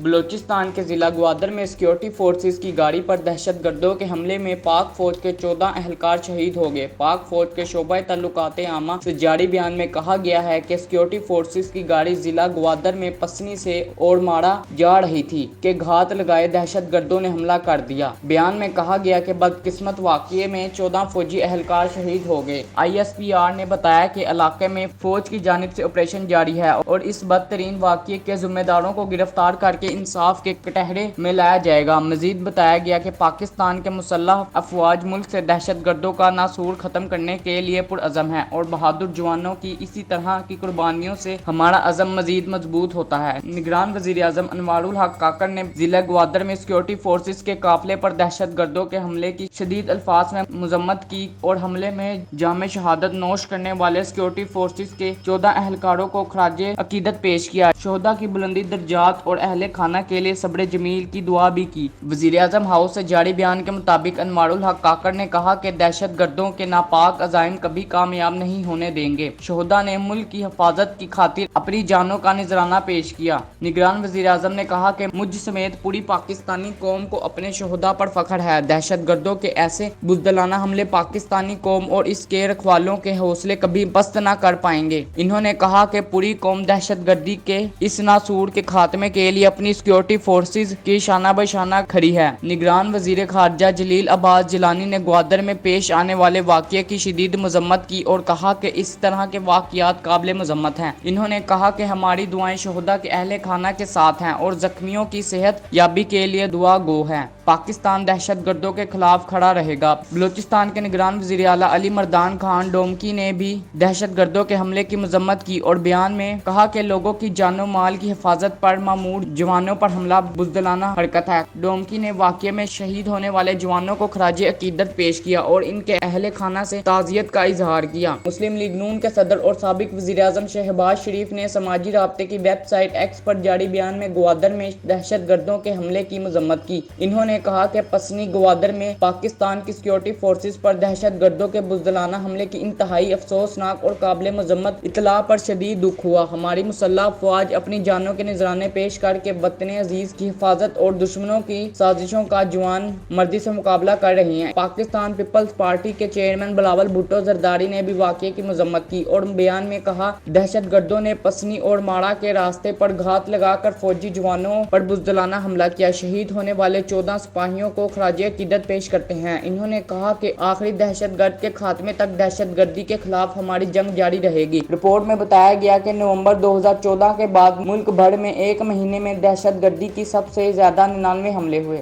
بلوچستان کے ضلع گوادر میں سیکورٹی فورسز کی گاڑی پر دہشت گردوں کے حملے میں پاک فوج کے 14 اہلکار شہید ہو گئے۔ پاک فوج کے شعبہ تعلقات عامہ سے جاری بیان میں کہا گیا ہے کہ سیکورٹی فورسز کی گاڑی ضلع گوادر میں پسنی سے اوڑماڑہ جا رہی تھی کہ گھات لگائے دہشت گردوں نے حملہ کر دیا۔ بیان میں کہا گیا کہ بدقسمت واقعے میں 14 فوجی اہلکار شہید ہو گئے۔ ISPR نے بتایا کہ علاقے میں فوج کی جانب سے آپریشن جاری ہے اور اس بدترین واقعے کے ذمہ داروں کو گرفتار کر کے انصاف کے کٹہرے میں لایا جائے گا۔ مزید بتایا گیا کہ پاکستان کے مسلح افواج ملک سے دہشت گردوں کا ناسور ختم کرنے کے لیے پرعزم ہے اور بہادر جوانوں کی اسی طرح کی قربانیوں سے ہمارا عزم مزید مضبوط ہوتا ہے۔ نگران وزیر اعظم انوار الحق کاکڑ نے ضلع گوادر میں سیکورٹی فورسز کے قافلے پر دہشت گردوں کے حملے کی شدید الفاظ میں مذمت کی اور حملے میں جامِ شہادت نوش کرنے والے سیکورٹی فورسز کے 14 اہلکاروں کو خراج عقیدت پیش کیا۔ شہداء کی بلند درجات اور اہل خانہ کے لیے صبر جمیل کی دعا بھی کی۔ وزیر اعظم ہاؤس سے جاری بیان کے مطابق انوار الحق کاکڑ نے کہا کہ دہشت گردوں کے ناپاک عزائم کبھی کامیاب نہیں ہونے دیں گے۔ شہداء نے ملک کی حفاظت کی خاطر اپنی جانوں کا نذرانہ پیش کیا۔ نگران وزیر اعظم نے کہا کہ مجھ سمیت پوری پاکستانی قوم کو اپنے شہداء پر فخر ہے۔ دہشت گردوں کے ایسے بزدلانہ حملے پاکستانی قوم اور اس کے رکھوالوں کے حوصلے کبھی پست نہ کر پائیں گے۔ انہوں نے کہا کہ پوری قوم دہشت گردی کے اس ناسور کے خاتمے کے لیے اپنی سیکورٹی فورسز کی شانہ بہ شانہ کھڑی ہے۔ نگران وزیر خارجہ جلیل عباس جیلانی نے گوادر میں پیش آنے والے واقعے کی شدید مذمت کی اور کہا کہ اس طرح کے واقعات قابل مذمت ہیں۔ انہوں نے کہا کہ ہماری دعائیں شہداء کے اہل خانہ کے ساتھ ہیں اور زخمیوں کی صحت یابی کے لیے دعا گو ہیں۔ پاکستان دہشت گردوں کے خلاف کھڑا رہے گا۔ بلوچستان کے نگران وزیر اعلیٰ علی مردان خان ڈومکی نے بھی دہشت گردوں کے حملے کی مذمت کی اور بیان میں کہا کہ لوگوں کی جان و مال کی حفاظت پر مامور جوانوں پر حملہ بزدلانہ حرکت ہے۔ ڈومکی نے واقعے میں شہید ہونے والے جوانوں کو خراج عقیدت پیش کیا اور ان کے اہل خانہ سے تعزیت کا اظہار کیا۔ مسلم لیگ نون کے صدر اور سابق وزیر اعظم شہباز شریف نے سماجی رابطے کی ویب سائٹ ایکس پر جاری بیان میں گوادر میں دہشت گردوں کے حملے کی مذمت کی۔ انہوں نے کہا کہ پسنی گوادر میں پاکستان کی سیکورٹی فورسز پر دہشت گردوں کے بزدلانہ حملے کی انتہائی افسوسناک اور قابل مذمت اطلاع پر شدید دکھ ہوا۔ ہماری مسلح افواج اپنی جانوں کے نذرانے پیش کر کے وطن عزیز کی حفاظت اور دشمنوں کی سازشوں کا جوان مردی سے مقابلہ کر رہی ہیں۔ پاکستان پیپلز پارٹی کے چیئرمین بلاول بھٹو زرداری نے بھی واقعے کی مذمت کی اور بیان میں کہا دہشت گردوں نے پسنی اور ماڑہ کے راستے پر گھات لگا کر فوجی جوانوں پر بزدلانہ حملہ کیا۔ شہید ہونے والے 14 سپاہیوں کو خراج عقیدت پیش کرتے ہیں۔ انہوں نے کہا کہ آخری دہشت گرد کے خاتمے تک دہشت گردی کے خلاف ہماری جنگ جاری رہے گی۔ رپورٹ میں بتایا گیا کہ نومبر 2014 کے بعد ملک بھر میں ایک مہینے میں دہشت گردی کی سب سے زیادہ 99 حملے ہوئے۔